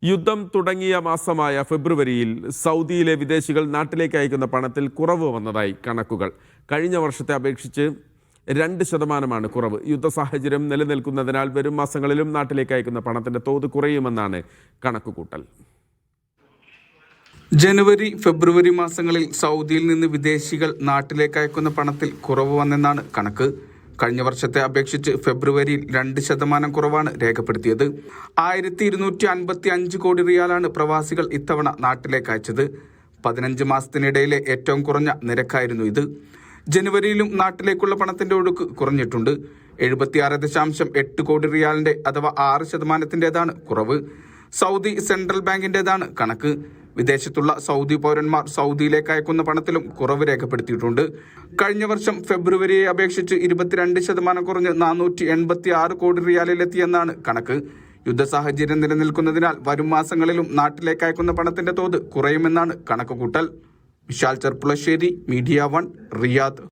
യുദ്ധം തുടങ്ങിയ മാസമായ ഫെബ്രുവരിയിൽ സൗദിയിലെ വിദേശികൾ നാട്ടിലേക്ക് അയക്കുന്ന പണത്തിൽ കുറവ് വന്നതായി കണക്കുകൾ. കഴിഞ്ഞ വർഷത്തെ അപേക്ഷിച്ച് 2% കുറവ്. യുദ്ധ സാഹചര്യം നിലനിൽക്കുന്നതിനാൽ വരും മാസങ്ങളിലും നാട്ടിലേക്ക് അയക്കുന്ന പണത്തിന്റെ തോത് കുറയുമെന്നാണ് കണക്കുകൂട്ടൽ. ജനുവരി, ഫെബ്രുവരി മാസങ്ങളിൽ സൗദിയിൽ നിന്ന് വിദേശികൾ നാട്ടിലേക്ക് അയക്കുന്ന പണത്തിൽ കുറവ് വന്നെന്നാണ് കണക്ക്. കഴിഞ്ഞ വർഷത്തെ അപേക്ഷിച്ച് ഫെബ്രുവരിയിൽ 2% കുറവാണ് രേഖപ്പെടുത്തിയത്. 1255 കോടി റിയാലാണ് പ്രവാസികൾ ഇത്തവണ നാട്ടിലേക്ക് അയച്ചത്. 15 മാസത്തിനിടയിലെ ഏറ്റവും കുറഞ്ഞ നിരക്കായിരുന്നു ഇത്. ജനുവരിയിലും നാട്ടിലേക്കുള്ള പണത്തിന്റെ ഒഴുക്ക് കുറഞ്ഞിട്ടുണ്ട്. 76.8 കോടി റിയാലിന്റെ അഥവാ 6%-ന്റേതാണ് കുറവ്. സൗദി സെൻട്രൽ ബാങ്കിന്റേതാണ് കണക്ക്. വിദേശത്തുള്ള സൗദി പൗരന്മാർ സൗദിയിലേക്ക് അയക്കുന്ന പണത്തിലും കുറവ് രേഖപ്പെടുത്തിയിട്ടുണ്ട്. കഴിഞ്ഞ വർഷം ഫെബ്രുവരിയെ അപേക്ഷിച്ച് 22% കുറഞ്ഞ് 486 കോടി റിയാലിലെത്തിയെന്നാണ് കണക്ക്. യുദ്ധ സാഹചര്യം നിലനിൽക്കുന്നതിനാൽ വരും മാസങ്ങളിലും നാട്ടിലേക്ക് അയക്കുന്ന പണത്തിന്റെ തോത് കുറയുമെന്നാണ് കണക്കുകൂട്ടൽ. Vishal Cherpulassery, media 1, Riyadh.